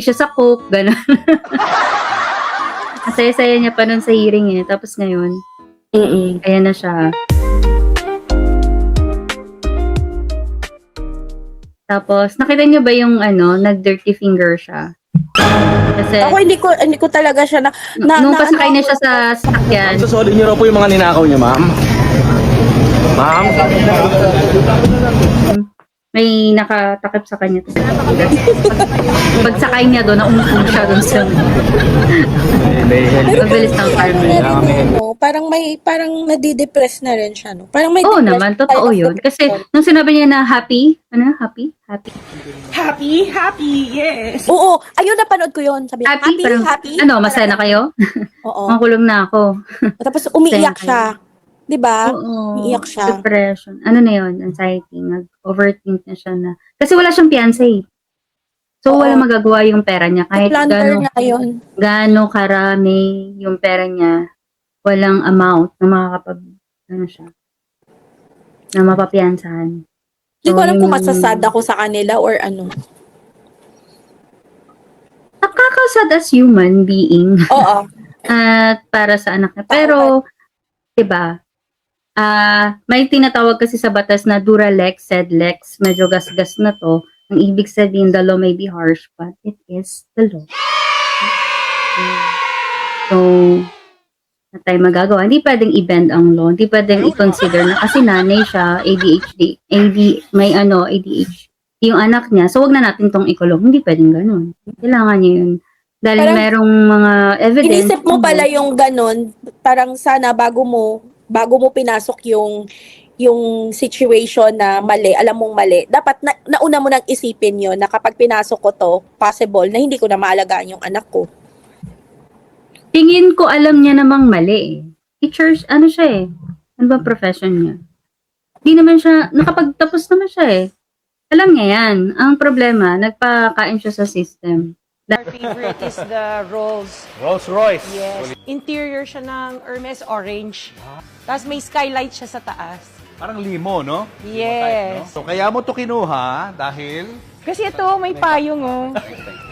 siya sa coke, gano'n. Ang saya-saya niya pa nun sa hearing eh. Tapos ngayon, ayan na siya. Tapos, nakita niyo ba yung nag-dirty finger siya? Kasi, Ako hindi ko talaga siya nung pasakay na siya sa sasakyan, Susuli niyo raw po yung mga ninakaw niyo, ma'am? Ma'am? may nakatakip sa kanya. Pagsakay niya doon, naumpo siya doon sa mabilis ng timer. Parang nadidepress na rin siya, no? Parang may Oo depression naman, totoo type of yun. Kasi, depression. nung sinabi niya na happy, happy? Happy, yes. Oo, ayun, napanood ko yun. Sabi niya, happy, Parang, happy. masaya na kayo? Oo. Makulong na ako. Tapos umiiyak Masaya siya. 'Di ba? Oo. Iiyak siya. Depression. Ano na yun? Anxiety. Nag-overthink na siya na. Kasi wala siyang fiancé eh. So, Oo. wala magagawa yung pera niya. Kahit Plunder na yun. gaano karami yung pera niya, walang amount na makakapag, na mapapiansahan. Hindi ko alam kung masasad ako sa kanila or ano. Nakakasad as human being. Oo. At para sa anak niya. Pero, diba, may tinatawag kasi sa batas na Duralex, Sedlex, medyo gasgas na to. Ang ibig sabihin, the law may be harsh, but it is the law. So, na tayo magagawa. Hindi pwedeng i-bend ang law. Hindi pwedeng i-consider na kasi nanay siya, may ADHD yung anak niya. So, wag na natin tong ikulong. Hindi pwedeng ganun. Kailangan niya yun. Dahil Parang, merong mga evidence. Inisip mo pala yung ganun, parang sana bago mo pinasok yung situation na mali, alam mong mali, dapat nauna mo nang isipin yon na kapag pinasok ko to, possible na hindi ko na maalagaan yung anak ko. Tingin ko alam niya namang mali eh. Teacher, siya eh. Ano ba profession niya? Hindi naman siya, nakapagtapos naman siya eh. Alam niya yan. Ang problema, nagpakain siya sa system. Our favorite is the Rolls Royce. Yes. Interior siya ng Hermes orange. Tapos may skylight siya sa taas. Parang limo, no? Yes. So, kaya mo to kinuha dahil... Kasi ito, may payong oh.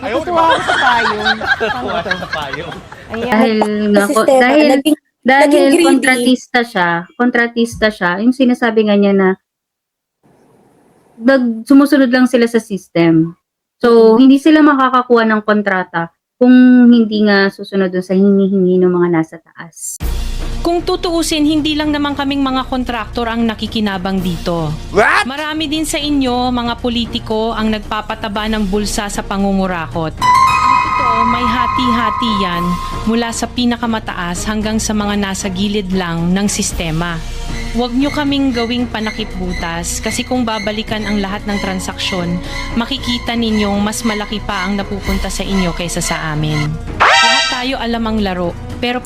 Ayaw, Natutuwa ako sa payong. Natutuwa siya sa payo. Ayan. Dahil naging greedy. kontratista siya, yung sinasabi nga niya na sumusunod lang sila sa system. So, hindi sila makakakuha ng kontrata kung hindi nga susunod dun sa hinihingi ng mga nasa taas. Kung tutuusin, hindi lang naman kaming mga kontraktor ang nakikinabang dito. What? Marami din sa inyo, mga politiko, ang nagpapataba ng bulsa sa pangungurakot. Ito, may hati-hati yan mula sa pinakamataas hanggang sa mga nasa gilid lang ng sistema. Huwag nyo kaming gawing panakip-butas kasi kung babalikan ang lahat ng transaksyon, makikita ninyong mas malaki pa ang napupunta sa inyo kaysa sa amin. Lahat tayo alam ang laro, pero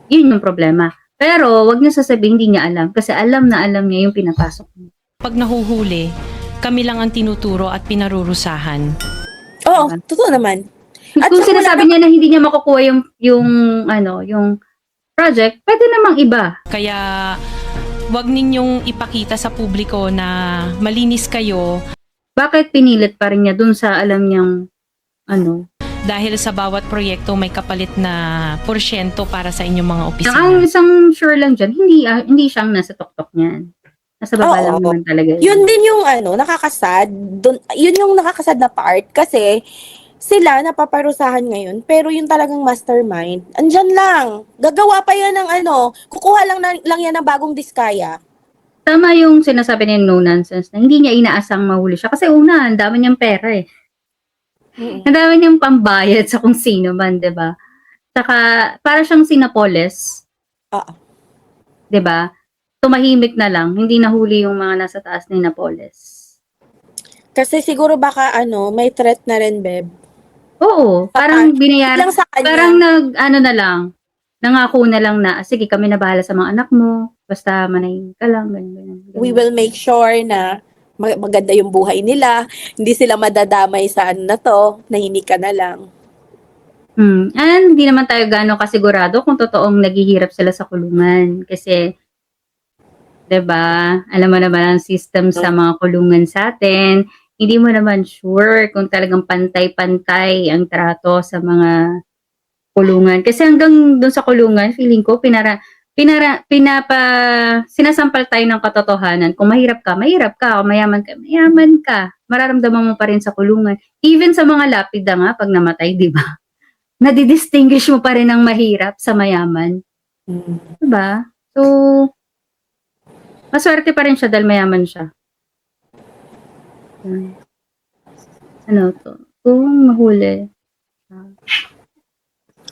Yun yung problema. Pero, wag niyo sasabihin hindi niya alam kasi alam niya yung pinapasok niya. pag nahuhuli, kami lang ang tinuturo at pinarurusahan. Oo, totoo naman. At Kung saka sinasabi niya na hindi niya makukuha yung project, pwede namang iba. Kaya wag ninyong ipakita sa publiko na malinis kayo Bakit pinilit pa rin niya dun sa alam niyang dahil sa bawat proyekto may kapalit na porsyento para sa inyong mga opisina. Ang isang sure lang dyan, hindi siyang nasa tuktok niyan. Nasa baba lang naman talaga. Yun din yung nakakasad. Yun yung nakakasad na part kasi sila napaparusahan ngayon pero yung talagang mastermind, andyan lang. Gagawa pa yan ng kukuha lang yan ng bagong diskaya. Tama yung sinasabi niya no nonsense na hindi niya inaasang mahuli siya. Kasi una, ang dami niyang pera eh. Ang dami niyang pambayad sa kung sino man, di ba? Saka, para siyang si Napoles. Di ba? Tumahimik na lang, hindi nahuli yung mga nasa taas ni Napoles. Kasi siguro baka may threat na rin, Beb. Oo, parang binayaran, lang sa kanya. parang nangako na lang na, sige kami na bahala sa mga anak mo, basta manayin ka lang, ganyan. We will make sure na maganda yung buhay nila, hindi sila madadamay sa na to, nahinig ka na lang. And hindi naman tayo gano'ng kasigurado kung totoong naghihirap sila sa kulungan. Kasi, 'di ba? Alam mo naman ang system sa mga kulungan sa atin, hindi mo naman sure kung talagang pantay-pantay ang trato sa mga kulungan. Kasi hanggang doon sa kulungan, feeling ko, sinasampal tayo ng katotohanan. Kung mahirap ka, kung mayaman ka, mararamdaman mo pa rin sa kulungan. Even sa mga lapida nga, pag namatay, di ba? Nadidistinguish mo pa rin ang mahirap sa mayaman. Diba? So, maswerte pa rin siya dahil mayaman siya. Ano to? Kung mahuli.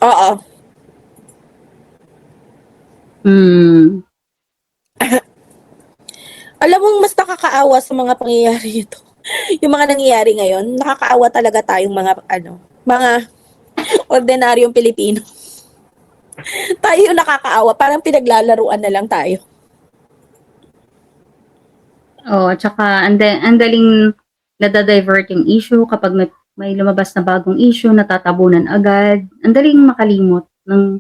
Oo. Alam mo, mas nakakaawa sa mga pangyayari ito. Yung mga nangyayari ngayon, nakakaawa talaga tayong mga ordinaryong Pilipino. Tayo yung nakakaawa, parang pinaglalaruan na lang tayo. At saka ang daling nadadivert yung issue kapag may lumabas na bagong issue, natatabunan agad. Ang daling makalimot ng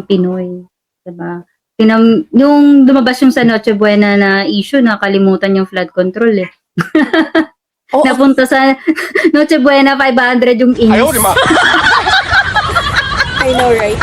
Pinoy. Diba? Yung lumabas yung sa Noche Buena na issue, nakalimutan yung flood control eh. Oo. Napunta sa Noche Buena, 500 yung ins. Ayaw, di ba? I know, right?